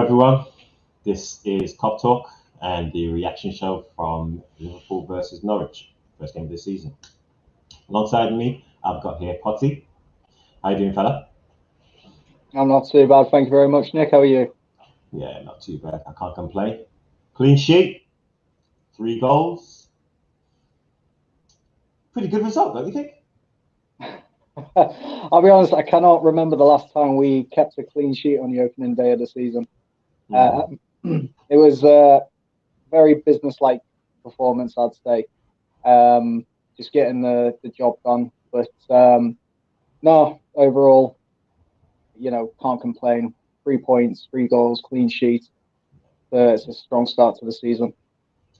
everyone. This is Cop Talk and the reaction show from Liverpool versus Norwich, first game of the season. Alongside me, I've got here Potty. How you doing, fella? I'm not too bad, thank you very much, Nick. How are you? Yeah, not too bad. I can't complain. Clean sheet, 3 goals. Pretty good result, don't you think? I'll be honest, I cannot remember the last time we kept a clean sheet on the opening day of the season. It was a very business-like performance, I'd say. Just getting the job done. But no, overall, can't complain. 3 points, 3 goals, clean sheet. It's a strong start to the season.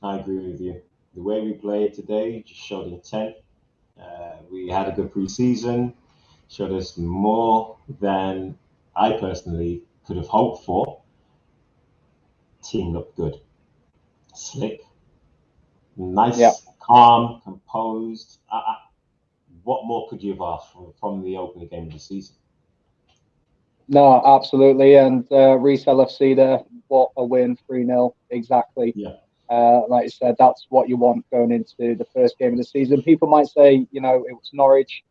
I agree with you. The way we played today just showed intent. We had a good pre-season, showed us more than I personally could have hoped for. Team looked good. Slick. Nice, yeah. Calm, composed. What more could you have asked from the opening game of the season? No, absolutely. And Reece LFC there, what a win, 3-0, exactly. Yeah. Like I said, that's what you want going into the first game of the season. People might say, it was Norwich,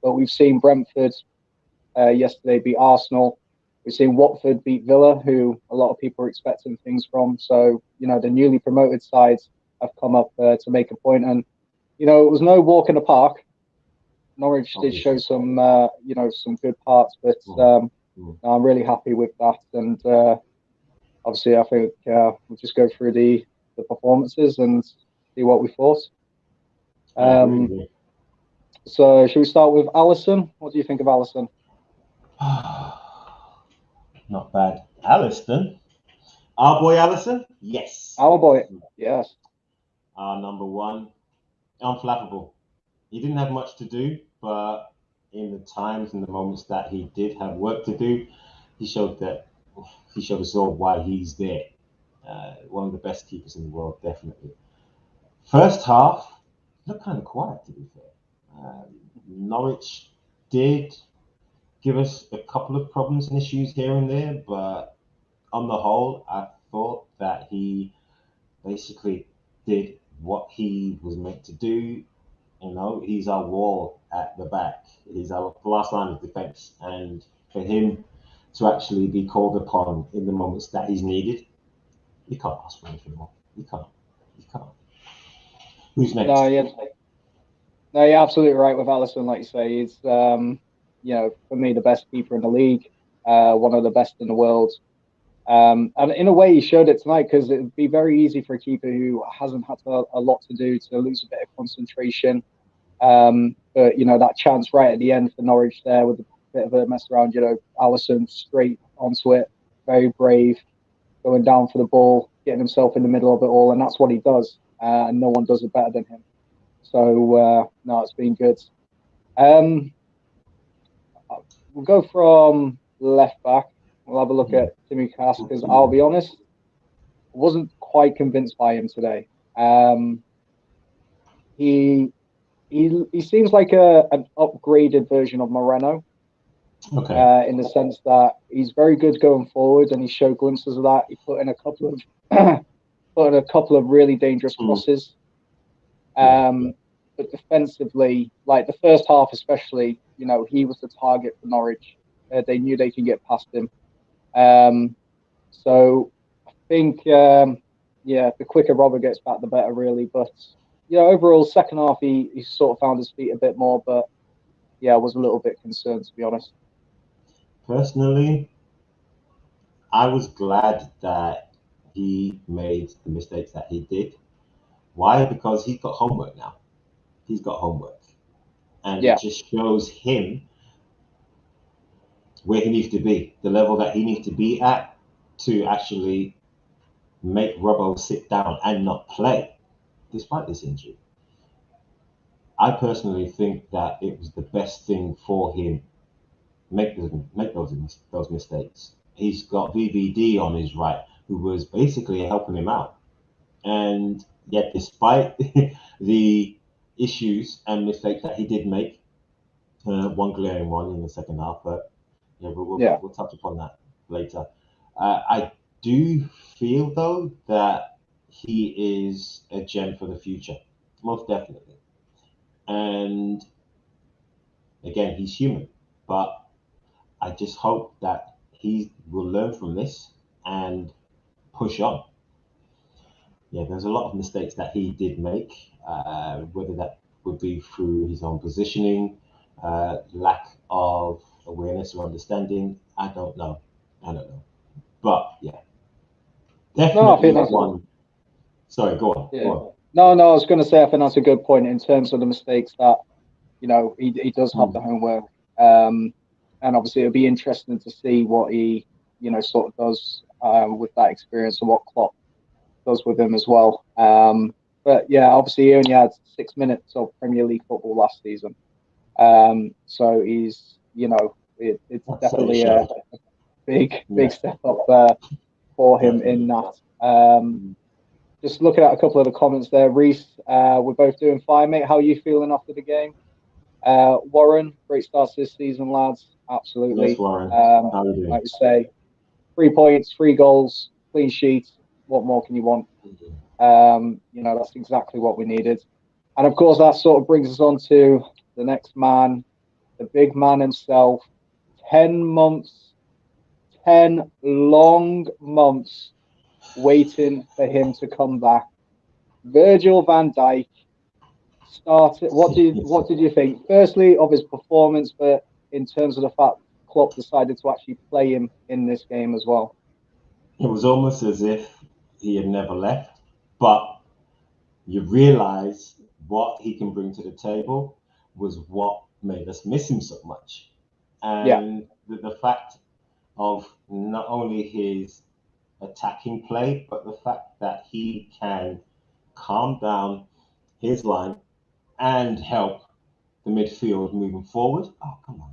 but we've seen Brentford yesterday beat Arsenal. We've seen Watford beat Villa, who a lot of people are expecting things from. So, the newly promoted sides have come up to make a point. And, it was no walk in the park. Norwich did show some, some good parts, but I'm really happy with that. And obviously, I think we'll just go through the performances and see what we thought. So should we start with Alisson? What do you think of Alisson? Not bad. Alisson? Our boy Alisson? Yes. Our boy, yes. Our number one. Unflappable. He didn't have much to do, but in the times and the moments that he did have work to do, he showed us all why he's there. One of the best keepers in the world, definitely. First half, looked kind of quiet, to be fair. Norwich did give us a couple of problems and issues here and there, but on the whole, I thought that he basically did what he was meant to do. He's our wall at the back. He's our last line of defense, and for him to actually be called upon in the moments that he's needed, you can't ask for anything more. You can't. Who's next? No, you're absolutely right with Alisson. Like you say, he's for me the best keeper in the league, one of the best in the world. And in a way, he showed it tonight, because it would be very easy for a keeper who hasn't had a lot to do to lose a bit of concentration. But that chance right at the end for Norwich there with a bit of a mess around, Alisson straight onto it, very brave, going down for the ball, getting himself in the middle of it all, and that's what he does. And no one does it better than him. So no, it's been good. We'll go from left back. We'll have a look at Timmy Cass, because I'll be honest, I wasn't quite convinced by him today. He seems like an upgraded version of Moreno. Okay. In the sense that he's very good going forward, and he showed glimpses of that. He put in a couple of really dangerous crosses. But defensively, like the first half especially, he was the target for Norwich. They knew they could get past him. So I think, the quicker Robert gets back, the better, really. But overall, second half he sort of found his feet a bit more. But I was a little bit concerned, to be honest. Personally, I was glad that he made the mistakes that he did. Why? Because he's got homework now. He's got homework. And it just shows him where he needs to be, the level that he needs to be at to actually make Robbo sit down and not play, despite this injury. I personally think that it was the best thing for him. Make those mistakes. He's got VVD on his right, who was basically helping him out. And yet, despite the issues and mistakes that he did make, one glaring one in the second half, but we'll touch upon that later. I do feel though that he is a gem for the future, most definitely. And again, he's human, but I just hope that he will learn from this and push on. Yeah, there's a lot of mistakes that he did make, whether that would be through his own positioning, lack of awareness or understanding. I don't know. I don't know. But yeah, No, I think definitely that's one. Sorry, go on. Go yeah. on. No, I was going to say I think that's a good point in terms of the mistakes that he does have the Mm. homework. Um, and obviously it'll be interesting to see what he sort of does with that experience and what Klopp does with him as well. But yeah, obviously he only had 6 minutes of Premier League football last season. So he's it's So it definitely a showed. big Yeah. step up for him in Definitely. that. Just looking at a couple of the comments there, Reese, we're both doing fine, mate. How are you feeling after the game? Warren, great start to this season, lads. Yes, Absolutely. Warren. How are you doing? Like we say, 3 points, 3 goals, clean sheets. What more can you want? That's exactly what we needed. And of course, that sort of brings us on to the next man, the big man himself. 10 months, 10 long months waiting for him to come back. Virgil van Dijk started. Yes. What did you think? Firstly, of his performance, but in terms of the fact Klopp decided to actually play him in this game as well. It was almost as if he had never left, but you realize what he can bring to the table was what made us miss him so much. Yeah, And the fact of not only his attacking play, but the fact that he can calm down his line and help the midfield moving forward. Oh, come on.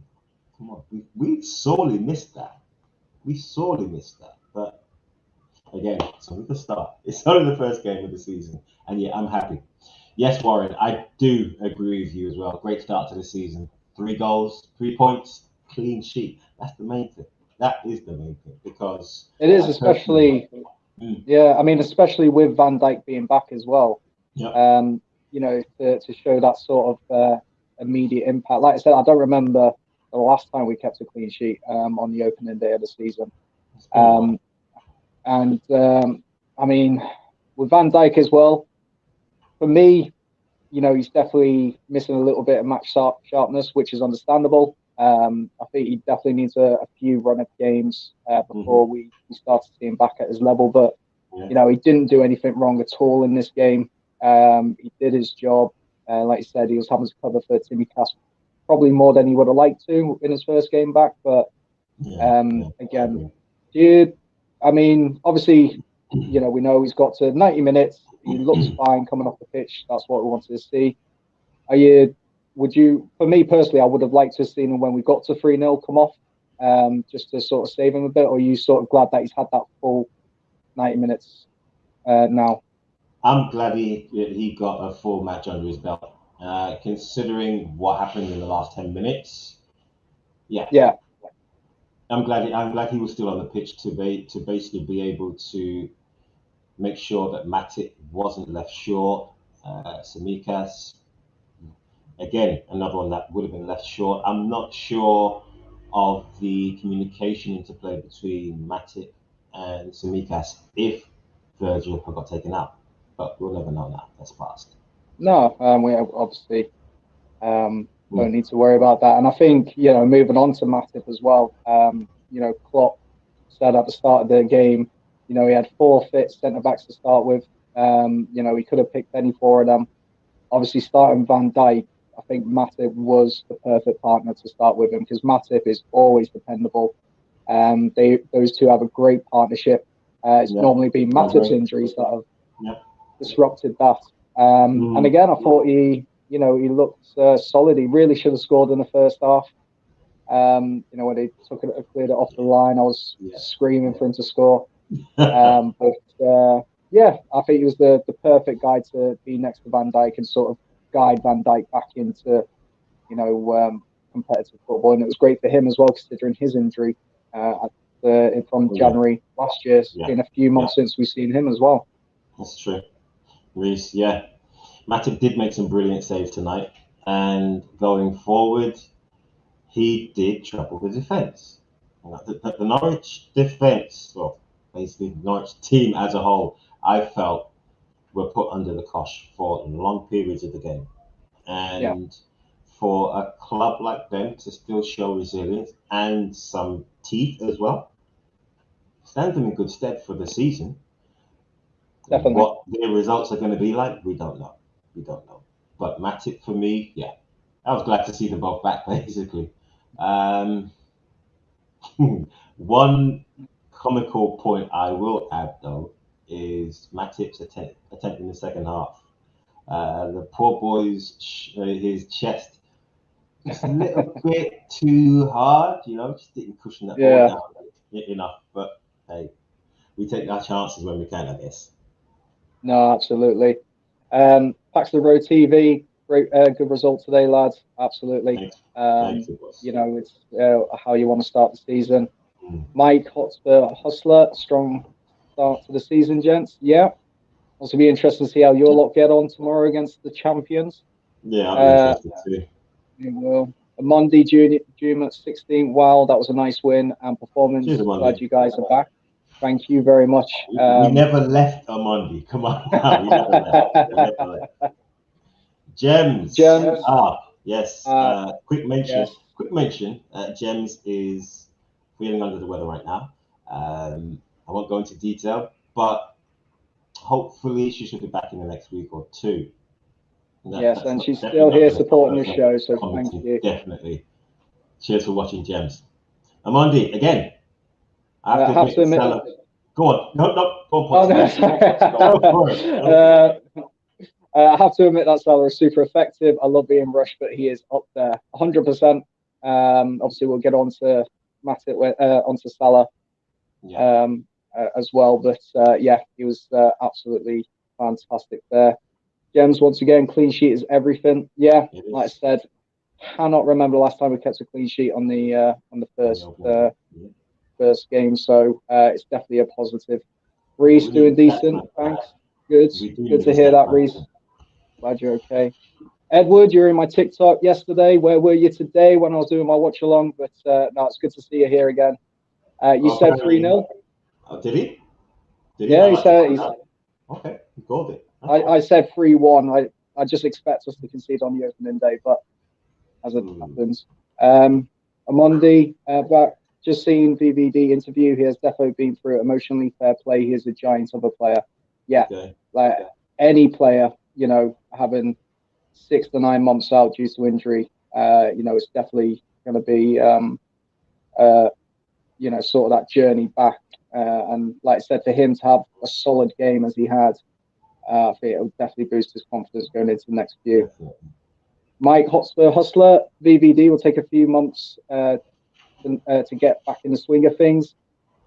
Come on. We sorely missed that. We sorely missed that. But again, it's only the start. It's only the first game of the season. And yeah, I'm happy. Yes, Warren, I do agree with you as well. Great start to the season. 3 goals, 3 points, clean sheet. That's the main thing. That is the main thing because it is, I personally, especially. Yeah, I mean, especially with Van Dijk being back as well. yep. To show that sort of immediate impact. Like I said, I don't remember the last time we kept a clean sheet on the opening day of the season. It's been a while. And I mean, with Van Dijk as well, for me, he's definitely missing a little bit of match sharpness, which is understandable. I think he definitely needs a few run-up games before we start to see him back at his level. But, Yeah. he didn't do anything wrong at all in this game. He did his job. Like you said, he was having to cover for Timmy Cass probably more than he would have liked to in his first game back. But Yeah. again, I mean, obviously, we know he's got to 90 minutes. He looks fine coming off the pitch. That's what we wanted to see. For me personally, I would have liked to have seen him when we got to 3-0 come off, just to sort of save him a bit. Or are you sort of glad that he's had that full 90 minutes now? I'm glad he got a full match under his belt. Considering what happened in the last 10 minutes, yeah, Yeah, I'm glad he was still on the pitch to basically be able to make sure that Matic wasn't left short. Samikas, again, another one that would have been left short. I'm not sure of the communication interplay between Matic and Samikas if Virgil had got taken out, but we'll never know now. That's past. no, we obviously don't Mm. need to worry about that. And I think, moving on to Matip as well, Klopp said at the start of the game, he had 4 fit centre backs to start with. He could have picked any 4 of them. Obviously, starting Van Dijk, I think Matip was the perfect partner to start with him because Matip is always dependable. Those two have a great partnership. It's Yeah, normally been I Matip's agree. injuries that have Yeah. disrupted that. And Mm. again, I thought he looked solid. He really should have scored in the first half. When he cleared it off the line, I was Yeah. screaming for him to score. Yeah, I think he was the perfect guy to be next to Van Dijk and sort of guide Van Dijk back into competitive football. And it was great for him as well, considering his injury. from January last year. It's Yeah. been a few months since we've seen him as well. That's true. Reece, yeah. Matip did make some brilliant saves tonight. And going forward, he did trouble the defence. The Norwich defence, well, basically the Norwich team as a whole, I felt were put under the cosh for long periods of the game. And for a club like them to still show resilience and some teeth as well, stands them in good stead for the season. Definitely. What their results are going to be like, we don't know. We don't know. But Matip, for me, yeah, I was glad to see them both back, basically. One comical point I will add, though, is Matip's attempt in the second half. The poor boy's his chest just a little bit too hard, just didn't cushion that ball down enough. But hey, we take our chances when we can, I guess. No, absolutely. Paxton Road TV, great, good result today, lads. Absolutely. Thanks. It's how you want to start the season. Mike Hustler, strong start to the season, gents. Yeah. Also be interesting to see how your lot get on tomorrow against the champions. Yeah, I'm interested too. You will. Monday, June at 16. Wow, that was a nice win and performance. Cheers, Glad you guys are back. Thank you very much. We never left a Monday. Come on now. We never left. Gems. Yes. Quick mention. Gems is feeling under the weather right now. I won't go into detail, but hopefully she should be back in the next week or two. Yes, and she's still here supporting the show, so thank you. Definitely. Cheers for watching, Gems. Amandi, again. I have to admit go on. No, go on. I have to admit that Salah is super effective. I love being rushed, but he is up there 100%. Obviously, we'll get on to onto Salah as well. But he was absolutely fantastic there. Gems, once again, clean sheet is everything. Yeah, like I said, cannot remember the last time we kept a clean sheet on the first game. So it's definitely a positive. Reece doing decent. Thanks. Good to hear that, Reece. Glad you're okay. Edward, you were in my TikTok yesterday. Where were you today when I was doing my watch along? But no, it's good to see you here again. You said 3-0. Did he? Yeah, he said. Okay, he called it. I said 3-1. I just expect us to concede on the opening day, but as it happens. Amondi, back. Just seen VVD interview. He has definitely been through emotionally fair play. He is a giant of a player. Yeah, any player, having 6 to 9 months out due to injury, it's definitely going to be, sort of that journey back. And like I said, for him to have a solid game as he had, I think it will definitely boost his confidence going into the next few. Mike Hustler, VVD will take a few months to get back in the swing of things.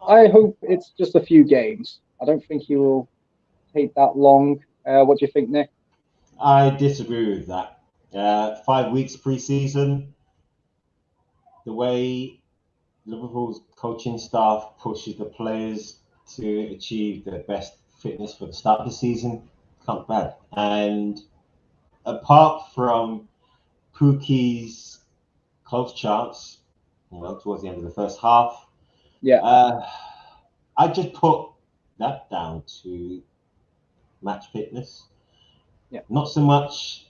I hope it's just a few games. I don't think he will take that long. What do you think, Nick? I disagree with that. 5 weeks pre-season, the way Liverpool's coaching staff pushes the players to achieve their best fitness for the start of the season, can't be bad. And apart from Pukki's close chance, towards the end of the first half, I just put that down to match fitness. Yeah. Not so much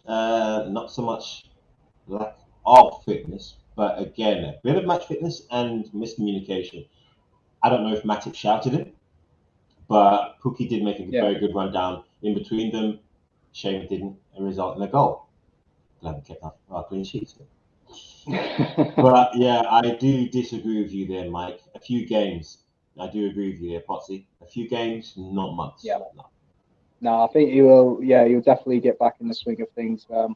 lack of fitness, but again, a bit of match fitness and miscommunication. I don't know if Matip shouted it, but Pukki did make a very good run down in between them. Shame it didn't result in a goal. Glad we kept our clean sheets. But yeah, I do disagree with you there, Mike. A few games. I do agree with you there, Potsy. A few games, not months. Yeah. No, I think he will. Yeah, he'll definitely get back in the swing of things. A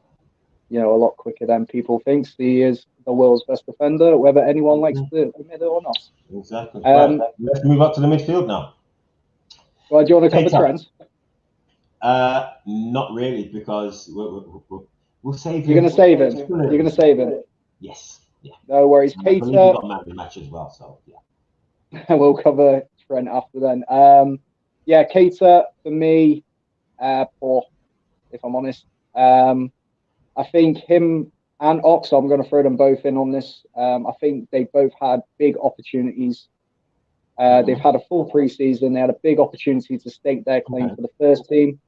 lot quicker than people think. He is the world's best defender, whether anyone likes to admit it or not. Exactly. Let's move up to the midfield now. Well, do you want to cover trends? Not really, because we'll save him. You're going to save him. You're going to save him. Yes. Yeah. No worries. Keita got man of the match as well. So yeah. we'll cover Trent after then. Yeah, Keita for me, poor, if I'm honest. I think him and Ox, I'm going to throw them both in on this. I think they both had big opportunities. They've had a full preseason. They had a big opportunity to stake their claim for the first team,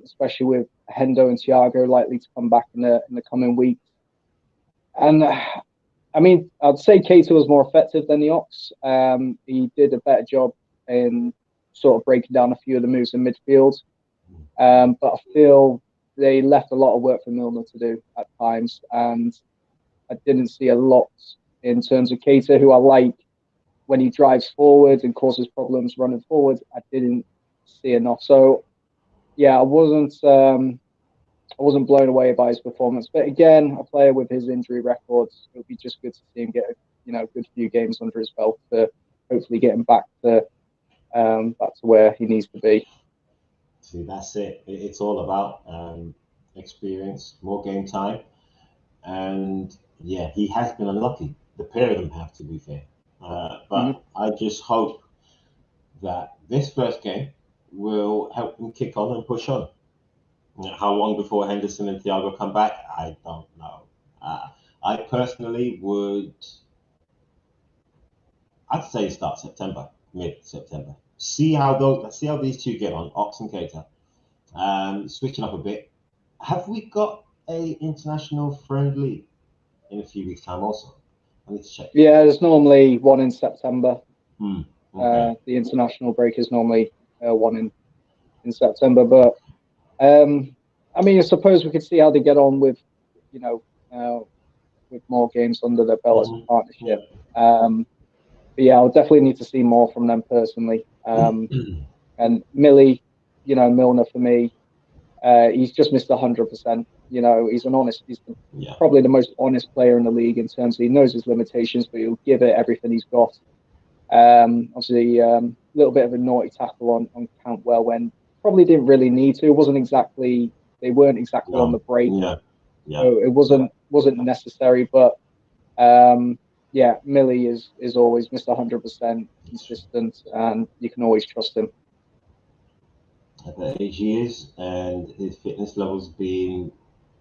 especially with Hendo and Thiago likely to come back in the coming weeks. And I mean, I'd say Keita was more effective than the Ox. He did a better job in sort of breaking down a few of the moves in midfield. But I feel they left a lot of work for Milner to do at times, and I didn't see a lot in terms of Keita, who I like when he drives forward and causes problems running forward. I didn't see enough. So yeah, I wasn't blown away by his performance. But again, a player with his injury records, it would be just good to see him get a good few games under his belt to hopefully get him back to where he needs to be. See, that's it. It's all about experience, more game time, and yeah, he has been unlucky. The pair of them have, to be fair. But I just hope that this first game will help them kick on and push on. How long before Henderson and Thiago come back? I don't know. I personally I'd say start September, mid-September. See how these two get on, Ox and Keita. Switching up a bit. Have we got a international friendly in a few weeks' time also? I need to check. Yeah, there's normally one in September. Okay. The international break is normally one in September. But I mean, I suppose we could see how they get on with, with more games under their belt as a partnership. But yeah, I'll definitely need to see more from them personally. And Millie, Milner for me, he's just missed 100%. He's probably the most honest player in the league in terms of he knows his limitations, but he'll give it everything he's got. Obviously, a little bit of a naughty tackle on Cantwell when probably didn't really need to. They weren't exactly on the break. So it wasn't necessary, but yeah, Millie is always Mr. 100% consistent, and you can always trust him. At the age he is, and his fitness levels being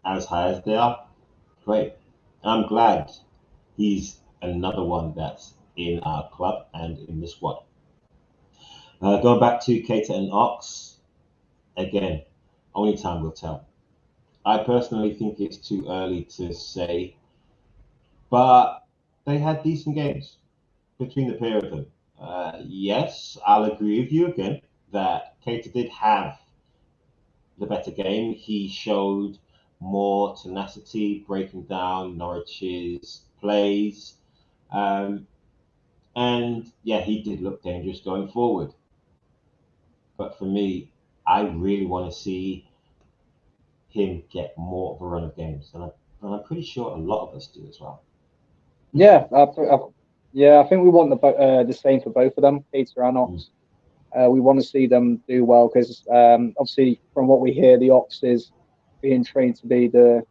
as high as they are, great. I'm glad he's another one that's in our club and in the squad. Going back to Keita and Ox, again, only time will tell. I personally think it's too early to say, but they had decent games between the pair of them. Yes, I'll agree with you again that Keita did have the better game. He showed more tenacity, breaking down Norwich's plays. And yeah, he did look dangerous going forward. But for me, I really want to see him get more of a run of games. And I'm pretty sure a lot of us do as well. Yeah, I think we want the same for both of them, Keita and Ox. We want to see them do well because obviously, from what we hear, the Ox is being trained to be the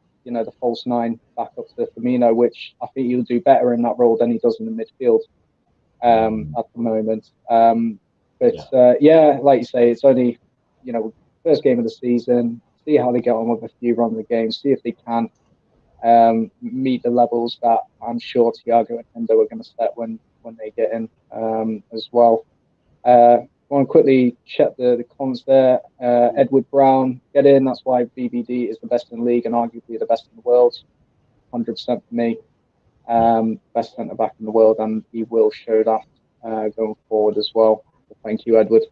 false nine back up to Firmino, which I think he'll do better in that role than he does in the midfield at the moment. Yeah, like you say, it's only first game of the season. See how they get on with a few runs of the game. See if they can meet the levels that I'm sure Thiago and Hendo are going to set when they get in as well. I want to quickly check the cons there. Edward Brown, get in. That's why BBD is the best in the league and arguably the best in the world. 100% for me. Best centre back in the world, and he will show that going forward as well. So thank you, Edward.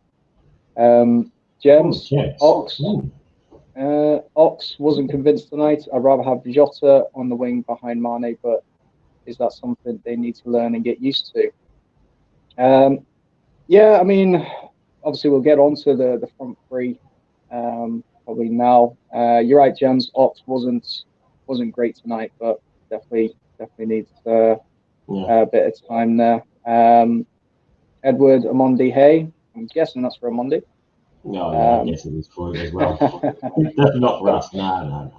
Gems, Ox. Ox wasn't convinced tonight. I'd rather have Jota on the wing behind Mane, but is that something they need to learn and get used to? Yeah, I mean, obviously we'll get on to the front three probably now. You're right, Gems. Ox wasn't great tonight, but definitely needs a bit of time there. Edward Amondi Hay. I'm guessing that's for Amondi. No, I guess it was for it as well. Not for us. No,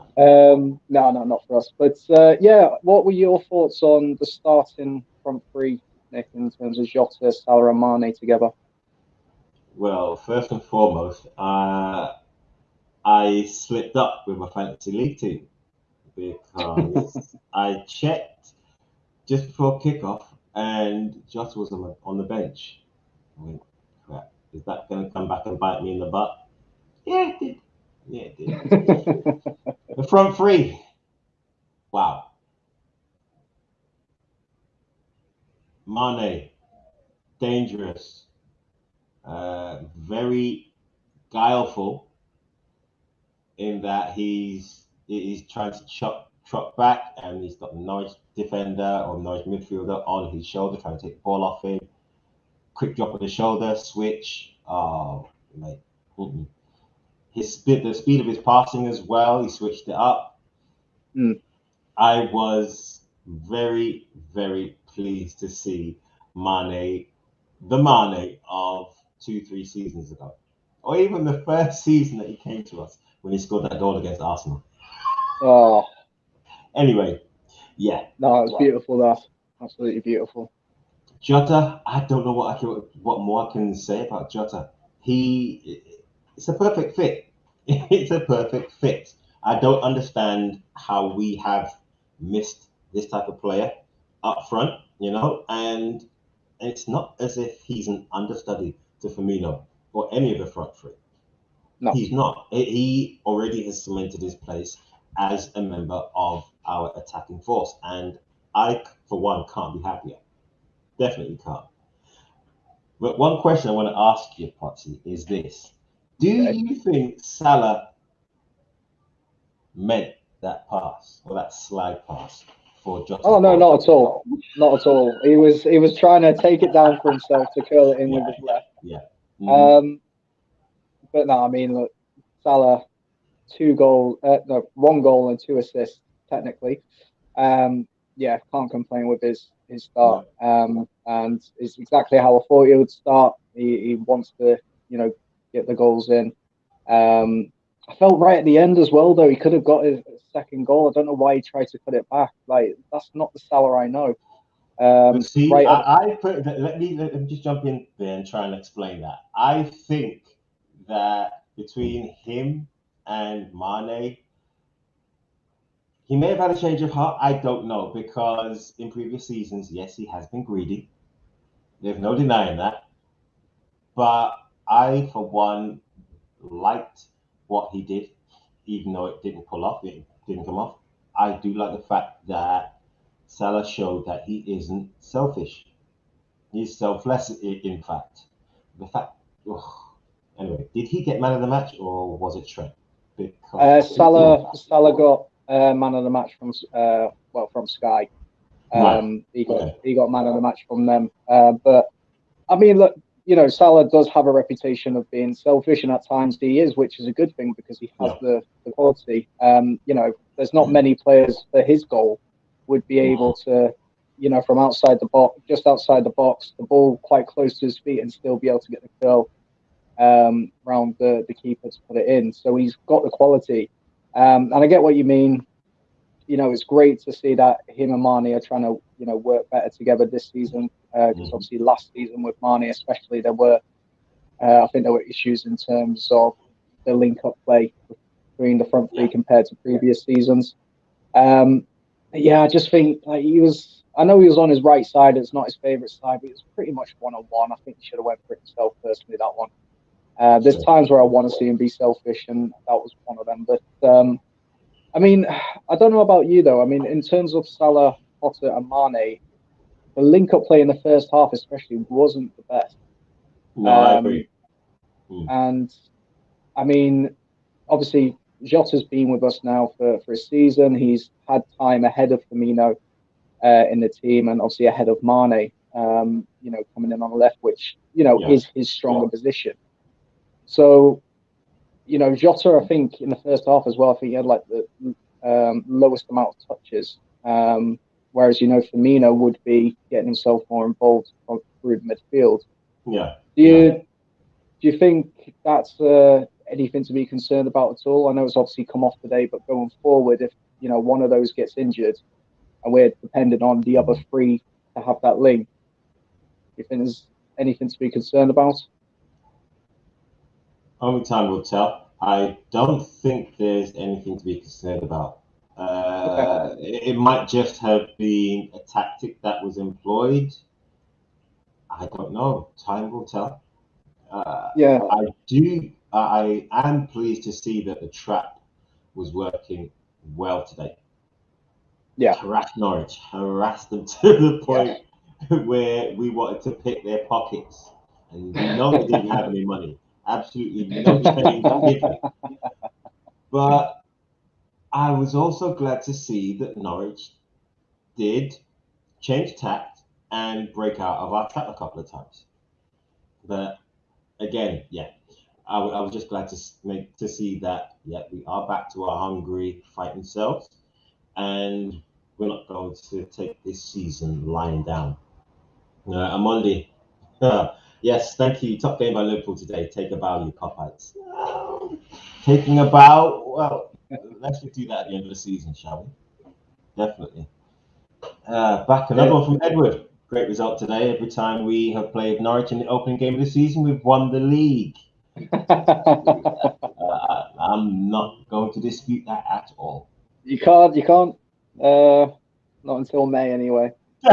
not for us. But yeah, what were your thoughts on the starting front three Nick, in terms of Jota, Salah, and Mane together? Well, first and foremost, I slipped up with my fantasy league team because I checked just before kickoff and Jota was on the bench. I went, crap, is that going to come back and bite me in the butt? Yeah, it did. Yeah, it did. The front three. Wow. Mane, dangerous, very guileful in that he's trying to trot back and he's got the Norwich defender or Norwich midfielder on his shoulder trying to take the ball off him. Quick drop of the shoulder, switch. Oh, mate. The speed of his passing as well, he switched it up. I was very, very pleased to see Mane, the Mane of 2-3 seasons ago, or even the first season that he came to us when he scored that goal against Arsenal. Oh. Anyway, yeah. No, it was beautiful. That's absolutely beautiful. Jota, I don't know what more I can say about Jota. It's a perfect fit. It's a perfect fit. I don't understand how we have missed this type of player up front, and it's not as if he's an understudy to Firmino or any of the front three. No. He's not. He already has cemented his place as a member of our attacking force, and I, for one, can't be happier. Definitely can't. But one question I want to ask you, Potsy, is this. Do you think Salah meant that pass or that slide pass for Jota? Oh no, not at all. Not at all. He was trying to take it down for himself to curl it in with his left. Yeah. But no, I mean, look, Salah, 1 goal and 2 assists technically. Yeah, can't complain with his start. And it's exactly how I thought he would start. He wants to, get the goals in. I felt right at the end as well, though. He could have got his second goal. I don't know why he tried to cut it back. Like, that's not the Salah I know. See, let me just jump in there and try and explain that. I think that between him and Mane, he may have had a change of heart. I don't know, because in previous seasons, yes, he has been greedy. There's no denying that. But I, for one, liked what he did, even though it didn't come off. I do like the fact that Salah showed that he isn't selfish. He's selfless, in fact. Anyway, did he get man of the match or was it Trent? Salah got man of the match from Sky. He got man of the match from them. But I mean, look, Salah does have a reputation of being selfish, and at times he is, which is a good thing because he has the quality. There's not many players for his goal would be able to, from outside the box, just outside the box, the ball quite close to his feet, and still be able to get the curl round the keeper to put it in. So he's got the quality. And I get what you mean. It's great to see that him and Mane are trying to, work better together this season. Because obviously last season with Mane especially, I think there were issues in terms of the link-up play between the front three compared to previous seasons. I just think I know he was on his right side. It's not his favourite side, but it's pretty much one-on-one. I think he should have went for it himself personally, that one. There's times where I want to see him be selfish, and that was one of them. But I mean, I don't know about you though. I mean, in terms of Salah, Potter, and Mane, the link-up play in the first half, especially, wasn't the best. No, I agree. And I mean, obviously, Jota's been with us now for a season. He's had time ahead of Firmino in the team, and obviously ahead of Mane. Coming in on the left, which is his stronger position. So, Jota, I think in the first half as well, I think he had like the lowest amount of touches. Whereas, Firmino would be getting himself more involved through the midfield. Yeah. Do you think that's anything to be concerned about at all? I know it's obviously come off today, but going forward, if one of those gets injured and we're dependent on the other three to have that link, you think there's anything to be concerned about? Only time will tell. I don't think there's anything to be concerned about. Okay. It might just have been a tactic that was employed. I don't know. Time will tell. Yeah. I am pleased to see that the trap was working well today. Yeah. Harassed Norwich, harassed them to the point where we wanted to pick their pockets. And we know they didn't have any money. Absolutely no change given. But I was also glad to see that Norwich did change tact and break out of our trap a couple of times. But again, yeah, I was just glad to see that, yeah, we are back to our hungry fighting selves, and we're not going to take this season lying down. Amondi, yes, thank you. Top game by Liverpool today. Take a bow, you cop-outs. Taking a bow, well, let's just do that at the end of the season, shall we? Definitely. Back another one from Edward. Great result today. Every time we have played Norwich in the opening game of the season, we've won the league. I'm not going to dispute that at all. You can't. Not until May, anyway. We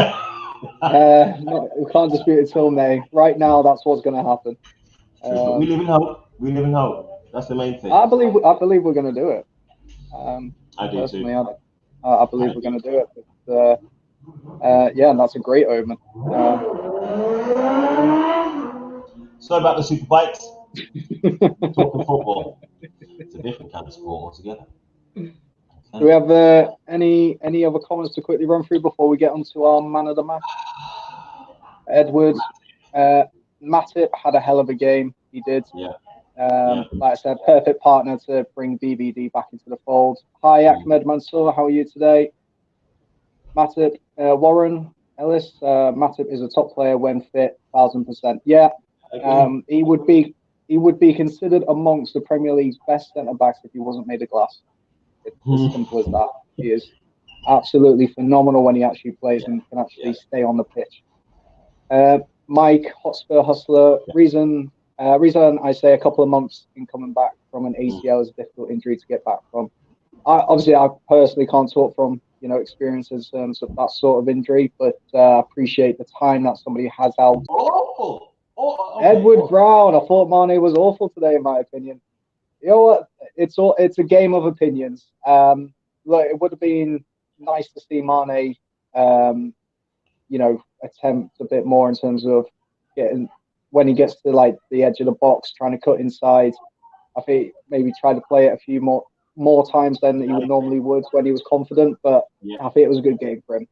can't dispute it until May. Right now, that's what's going to happen. But we live in hope. We live in hope. That's the main thing. I believe we're going to do it. I do personally, too. I believe we're going to do it. But, yeah, and that's a great omen. So about the super bikes. Talking football. It's a different kind of sport altogether. Okay. Do we have any other comments to quickly run through before we get onto our man of the match? Edwards, Matip had a hell of a game. He did. Yeah. Like I said, perfect partner to bring BBD back into the fold. Hi, Ahmed Mansour. How are you today? Matip, Warren Ellis. Matip is a top player when fit, 1000%. Yeah. He would be considered amongst the Premier League's best centre backs if he wasn't made of glass. It's as simple as that. He is absolutely phenomenal when he actually plays and can actually stay on the pitch. Mike Hotspur Hustler, reason I say a couple of months in coming back from an ACL is a difficult injury to get back from. I personally can't talk from experiences of that sort of injury, but appreciate the time that somebody has out. Awful. Edward Brown, I thought Mane was awful today, in my opinion. You know what? It's a game of opinions. Look, it would have been nice to see Mane, attempt a bit more in terms of getting when he gets to like the edge of the box, trying to cut inside. I think maybe try to play it a few more times than he normally would when he was confident. But I think it was a good game for him.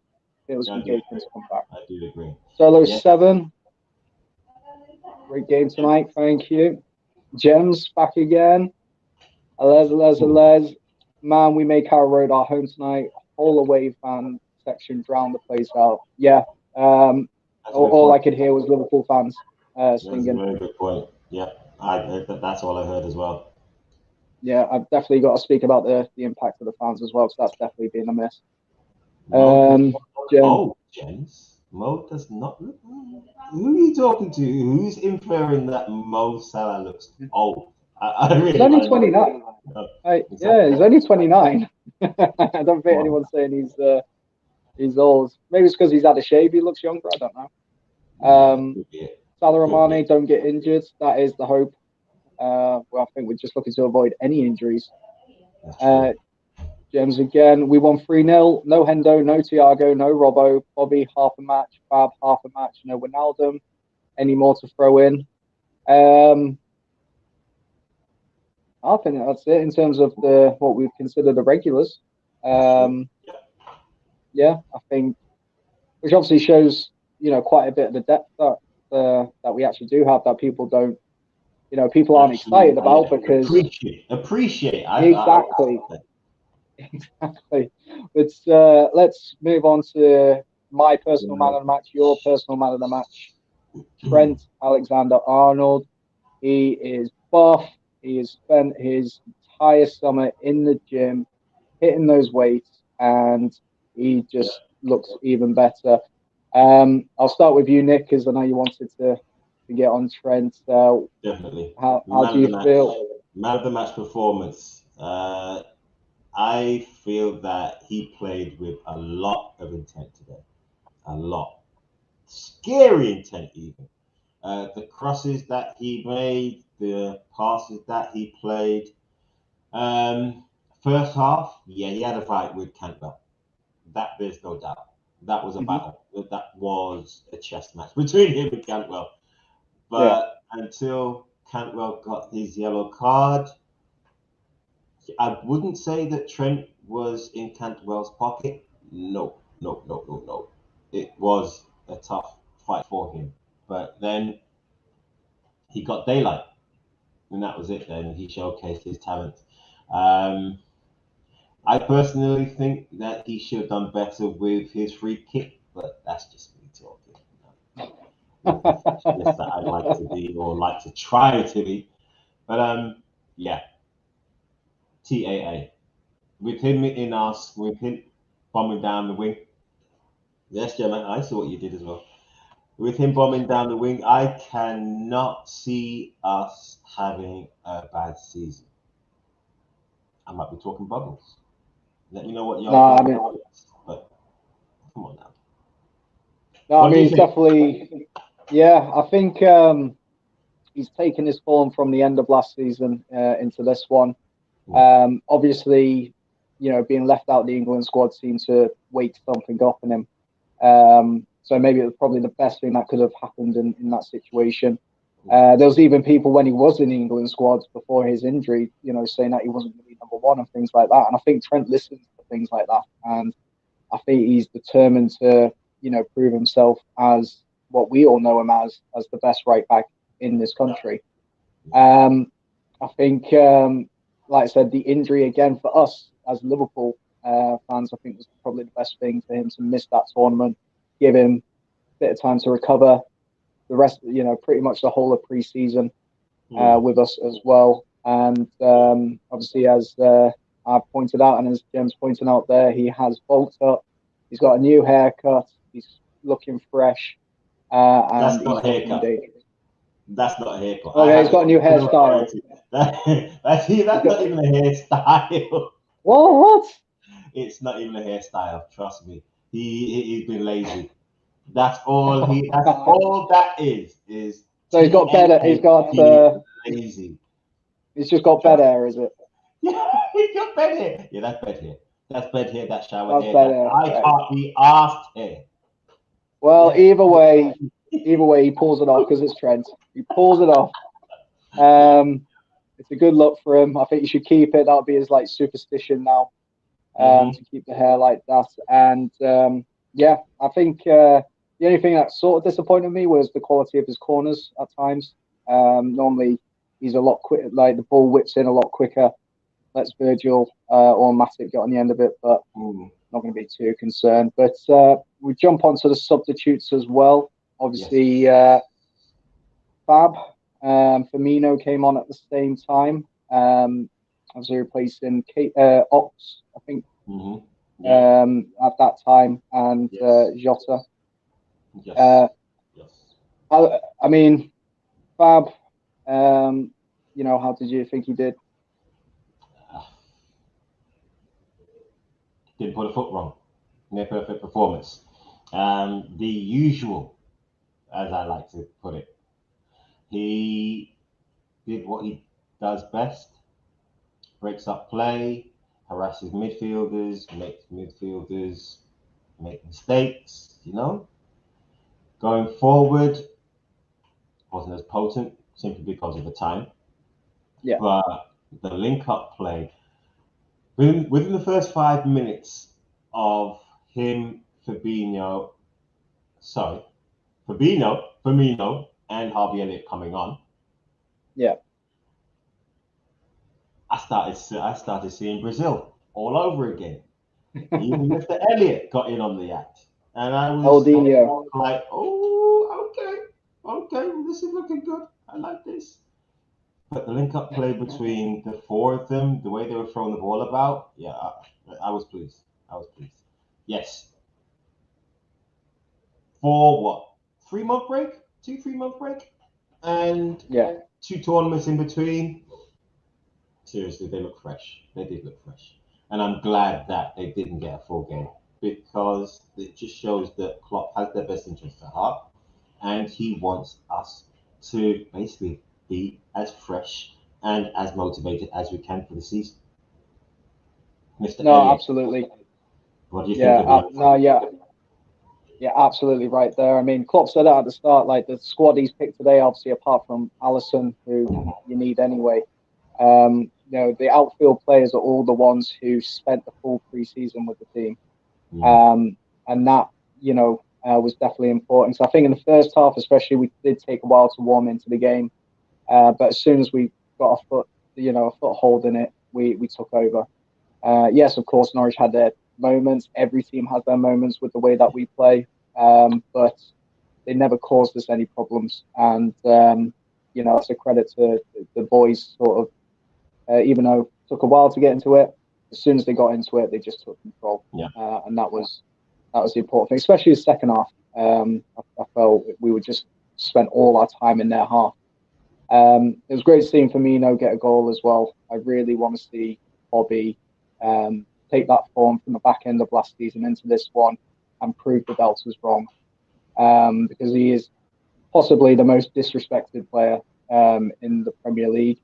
It was a good game for him to come back. I do agree. Solo 7. Great game tonight. Thank you. Gems back again. Les. Man, we make our road our home tonight. Whole away fan section drowned the place out. Yeah. All I could hear was Liverpool fans singing. That's a very good point. Yeah. That's all I heard as well. Yeah, I've definitely got to speak about the impact of the fans as well, because that's definitely been a miss. James. Mo does not. Who are you talking to? Who's inferring that Mo Salah looks old? He's only 29. Yeah, he's only 29. I don't think anyone's saying he's old. Maybe it's because he's had a shave. He looks younger. I don't know. Salah Mane don't get injured. That is the hope. Well, I think we're just looking to avoid any injuries. James again. We won 3-0. No Hendo, no Thiago, no Robbo. Bobby, half a match. Fab, half a match. No Wijnaldum. Any more to throw in? I think that's it in terms of what we consider the regulars. Yeah, I think, which obviously shows quite a bit of the depth that we actually do have, that people don't, people aren't excited about because appreciate. Exactly. But let's move on to my personal man of the match, your personal man of the match, Trent Alexander-Arnold. He is buff. He has spent his entire summer in the gym, hitting those weights, and he just looks even better. I'll start with you, Nick, because I know you wanted to get on Trent. Definitely. How Man do of the you match. feel? Man of the match performance. I feel that he played with a lot of intent today. A lot. Scary intent, even. The crosses that he made, the passes that he played. First half, yeah, he had a fight with Cantwell. That there's no doubt. That was a battle. That was a chess match between him and Cantwell. But until Cantwell got his yellow card, I wouldn't say that Trent was in Cantwell's pocket. No, no, no, no, no. It was a tough fight for him. But then he got daylight, and that was it. Then he showcased his talent. I personally think that he should have done better with his free kick, but that's just me talking. With the specialist that I'd like to be or like to try to be. But yeah, TAA. With him in us, with him bombing down the wing. Yes, Gemma, I saw what you did as well. With him bombing down the wing, I cannot see us having a bad season. I might be talking bubbles. Let me know what y'all think. But come on now. No, I mean, it's definitely, yeah, I think he's taken his form from the end of last season into this one. Obviously, you know, being left out of the England squad seemed to wake something up in him. So maybe it was probably the best thing that could have happened in that situation. There was even people when he was in the England squad before his injury, you know, saying that he wasn't going to be number one and things like that. And I think Trent listens to things like that. And I think he's determined to, you know, prove himself as what we all know him as the best right back in this country. I think, like I said, the injury again for us as Liverpool fans, I think was probably the best thing for him to miss that tournament, give him a bit of time to recover. The rest, you know, pretty much the whole of pre-season with us as well. And obviously, as I've pointed out, and as Jim's pointing out there, he has bulked up. He's got a new haircut. He's looking fresh. That's and not he's a haircut. That's not a haircut. Okay, he's got a new hairstyle. That's not even a hairstyle. What? It's not even a hairstyle. Trust me. He's been lazy. That's all That's all that is. So he's got better. He's got lazy. He's just got bed hair, is it? Yeah, he's got bed hair. Yeah, that's bed hair. That's bed hair. That's shower hair. I can't be asked hair. Well, either way, he pulls it off because it's Trent. He pulls it off. It's a good look for him. I think you should keep it. That'll be his like superstition now, to keep the hair like that. And yeah, I think the only thing that sort of disappointed me was the quality of his corners at times. Normally, he's a lot quicker. Like the ball whips in a lot quicker. Lets Virgil or Matip get on the end of it, but not going to be too concerned. But we jump onto the substitutes as well. Obviously, Fab. Firmino came on at the same time. Obviously replacing Ox, I think, at that time, and Jota. I mean, Fab. You know, how did you think he did? Didn't put a foot wrong. Near perfect performance. The usual, as I like to put it. He did what he does best. Breaks up play, harasses midfielders, makes midfielders make mistakes, you know. Going forward, wasn't as potent simply because of the time. Yeah. But the link-up play, within the first 5 minutes of him, Firmino, and Harvey Elliott coming on. Yeah. I started seeing Brazil all over again. Even Mr. Elliott got in on the act. And I was like, oh, okay, this is looking good. I like this. But the link-up play between the four of them, the way they were throwing the ball about, yeah, I was pleased. Yes. for what, 3 month break, 2 3 month break, and Yeah. 2 tournaments in between. Seriously, they look fresh. They did look fresh, and I'm glad that they didn't get a full game because it just shows that Klopp has their best interests at heart, and he wants us to basically be as fresh and as motivated as we can for the season. Mr. No, Elliott, absolutely. what do you think Yeah. of the No. Yeah. Yeah. Absolutely right there. I mean, Klopp said it at the start. Like the squad he's picked today, obviously apart from Alisson, who you need anyway. The outfield players are all the ones who spent the full preseason with the team. And that, was definitely important. So I think in the first half, especially, we did take a while to warm into the game. But as soon as we got a foothold in it, we took over. Yes, of course, Norwich had their moments. Every team has their moments with the way that we play. But they never caused us any problems. And, it's a credit to the boys, sort of, even though it took a while to get into it. As soon as they got into it, they just took control. Yeah. And that was the important thing, especially the second half. I felt we would just spent all our time in their half. It was great seeing Firmino get a goal as well. I really want to see Bobby take that form from the back end of last season into this one and prove the Deltas wrong, because he is possibly the most disrespected player in the Premier League.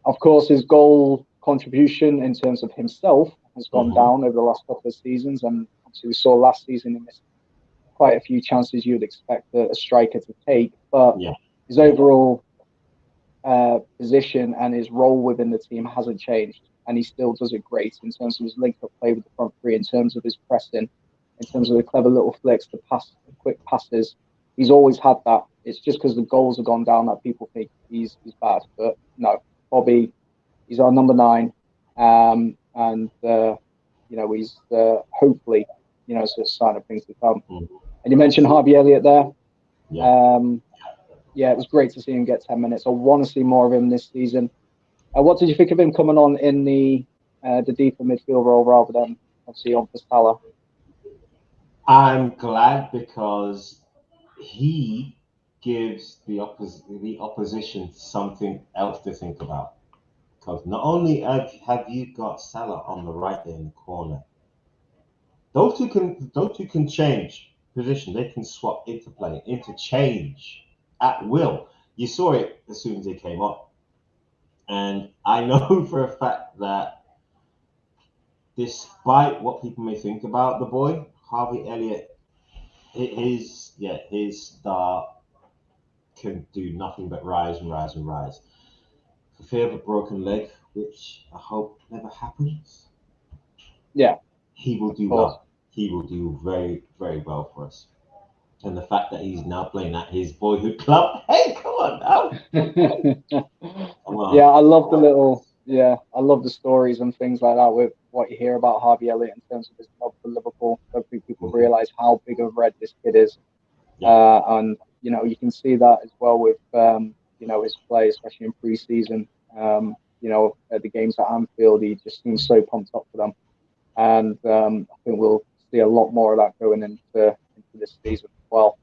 Of course, his goal contribution in terms of himself has gone down over the last couple of seasons, and obviously we saw last season he missed quite a few chances you'd expect a striker to take. But his overall position and his role within the team hasn't changed, and he still does it great in terms of his link-up play with the front three, in terms of his pressing, in terms of the clever little flicks, the quick passes. He's always had that. It's just because the goals have gone down that people think he's bad. But no, Bobby, he's our number 9, and he's hopefully, it's a sign of things to come. And you mentioned Harvey Elliott there. It was great to see him get 10 minutes. I want to see more of him this season. What did you think of him coming on in the deeper midfield role rather than obviously on for Salah? I'm glad because he gives the opposition something else to think about. Because not only have you got Salah on the right there in the corner, those two can change position. They can swap interplay, interchange at will. You saw it as soon as they came up, and I know for a fact that despite what people may think about the boy, Harvey Elliott, his star can do nothing but rise and rise and rise. For fear of a broken leg, which I hope never happens. Yeah, he will do well. He will do very, very well for us. And the fact that he's now playing at his boyhood club, hey, come on now. Yeah, I love I love the stories and things like that with what you hear about Harvey Elliott in terms of his love for Liverpool. I don't think people realise how big of red this kid is. And, you can see that as well with, his play, especially in pre-season. At the games at Anfield, he just seems so pumped up for them. And I think we'll see a lot more of that going into this season as well.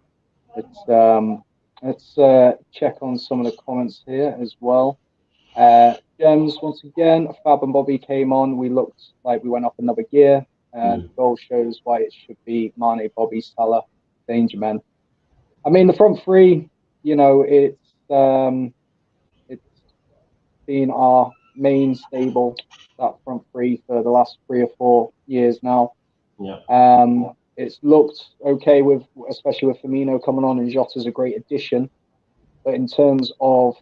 Let's check on some of the comments here as well. Gems, once again, Fab and Bobby came on. We looked like we went up another gear. The goal shows why it should be Mane, Bobby, Salah, danger men. I mean, the front three, it's been our main stable, that front three, for the last 3 or 4 years now. It's looked okay especially with Firmino coming on, and Jota's a great addition. But in terms of,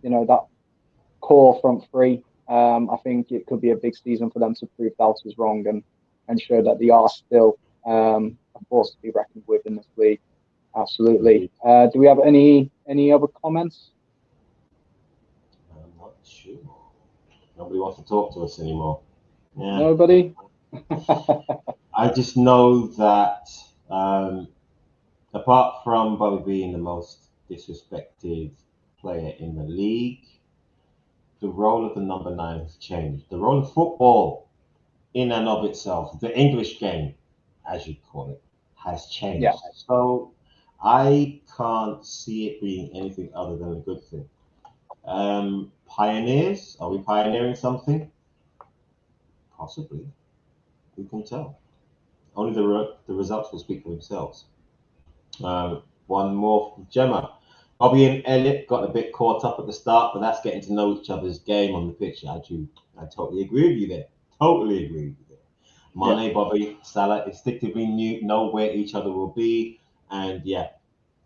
that core front three, I think it could be a big season for them to prove doubters wrong and show that they are still a force to be reckoned with in this league. Absolutely. Do we have any other comments? I'm not sure. Nobody wants to talk to us anymore. Yeah. Nobody? I just know that apart from Bobby being the most disrespected player in the league, the role of the number 9 has changed. The role of football in and of itself, the English game, as you call it, has changed. Yeah. So I can't see it being anything other than a good thing. Pioneers? Are we pioneering something? Possibly. Who can tell? Only the results will speak for themselves. One more from Gemma. Bobby and Elliot got a bit caught up at the start, but that's getting to know each other's game on the pitch. I totally agree with you there. Totally agree with you there. Mane, Bobby, Salah instinctively know where each other will be, and yeah,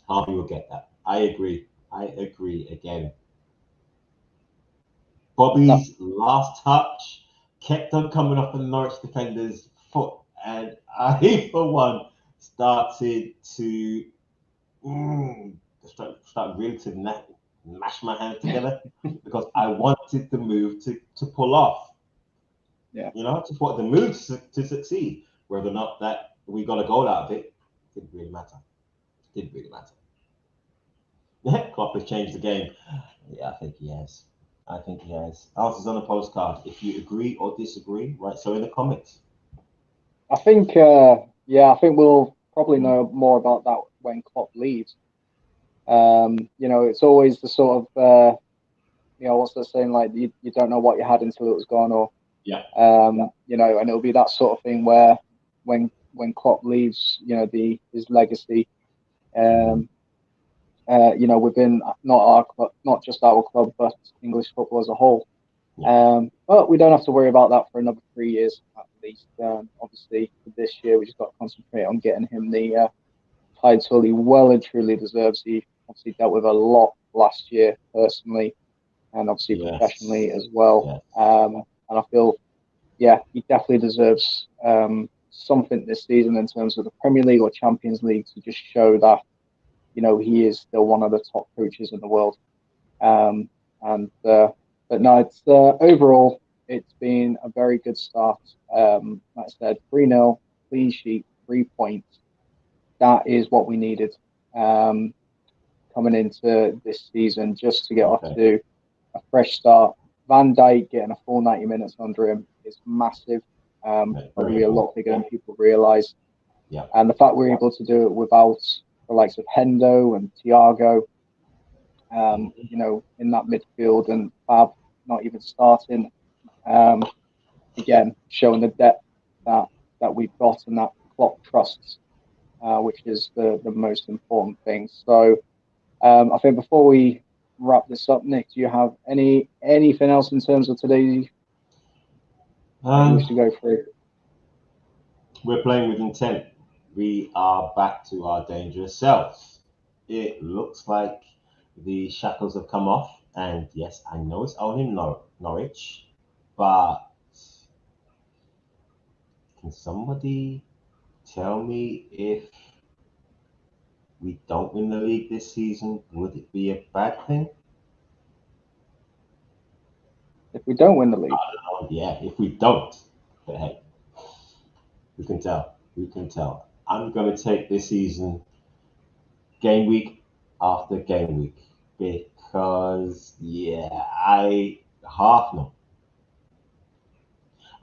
Harvey will get that. I agree. I agree again. Bobby's last touch kept on coming off the Norwich defender's foot, and I, for one, started to start really to mash my hands together because I wanted the move to pull off. Yeah. You know, just want the move to succeed. Whether or not that we got a goal out of it didn't really matter. Didn't really matter. Klopp has changed the game. Yeah, I think he has. I think he has. Answers on a postcard. If you agree or disagree, right? So in the comments. I think, I think we'll probably know more about that when Klopp leaves. You know, it's always the sort of, you know, what's that saying? Like, you don't know what you had until it was gone, or yeah. You know, and it'll be that sort of thing where when Klopp leaves, you know, his legacy, you know, within not just our club, but English football as a whole. But we don't have to worry about that for another 3 years at least. Obviously, for this year, we just got to concentrate on getting him the title he well and truly deserves. He obviously dealt with a lot last year personally, and obviously professionally as well. And I feel, he definitely deserves something this season in terms of the Premier League or Champions League to just show that, you know, he is still one of the top coaches in the world. But no, it's overall, it's been a very good start. Like I said, 3-0, clean sheet, 3 points. That is what we needed coming into this season, just to get off to a fresh start. Van Dijk getting a full 90 minutes under him is massive. Probably a lot bigger than people realise. Yeah. And the fact we're able to do it without the likes of Hendo and Thiago, you know, in that midfield, and Fab not even starting, again, showing the depth that we've got and that Klopp trusts, which is the most important thing. So I think before we wrap this up, Nick, do you have anything else in terms of today you wish to go through? We're playing with intent. We are back to our dangerous selves. It looks like the shackles have come off, and yes, I know it's only Norwich, but can somebody tell me if we don't win the league this season, would it be a bad thing? If we don't win the league? Yeah, if we don't. But hey, we can tell. We can tell. I'm going to take this season game week after game week because,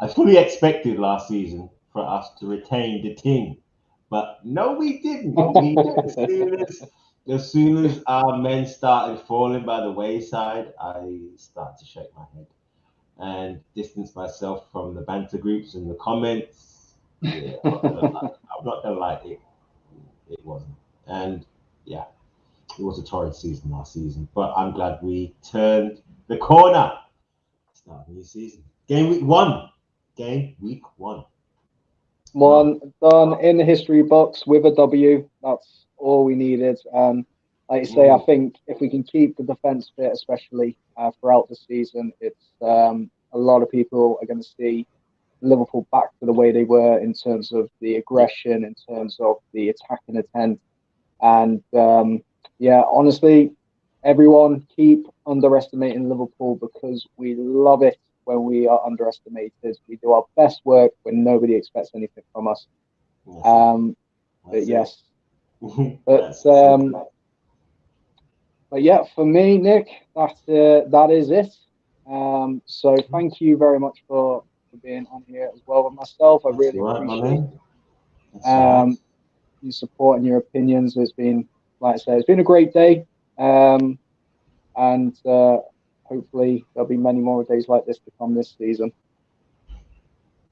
I fully expected last season for us to retain the team, but no, we didn't. As soon as our men started falling by the wayside, I started to shake my head and distance myself from the banter groups and the comments. Yeah, I'm not gonna lie, it wasn't. And yeah, it was a torrid season last season, but I'm glad we turned the corner. Start a new season. Game week one. One done in the history books with a W. That's all we needed. Like you say, I think if we can keep the defense fit, especially throughout the season, it's a lot of people are going to see Liverpool back to the way they were in terms of the aggression, in terms of the attacking intent. And honestly, everyone keep underestimating Liverpool because we love it when we are underestimated. We do our best work when nobody expects anything from us. But yes, but yeah, for me, Nick, that is it. So thank you very much for being on here as well with myself. I really appreciate it. your support and your opinions. It's been, like I say, it's been a great day. And hopefully there'll be many more days like this to come this season.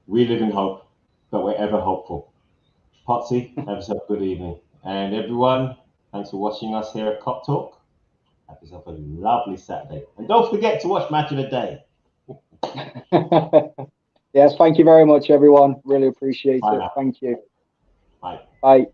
We live in hope, but we're ever hopeful. Potsy, have yourself a good evening. And everyone, thanks for watching us here at Cop Talk. Have yourself a lovely Saturday. And don't forget to watch Match of the Day. Yes, thank you very much, everyone. Really appreciate it. Now. Thank you. Bye. Bye.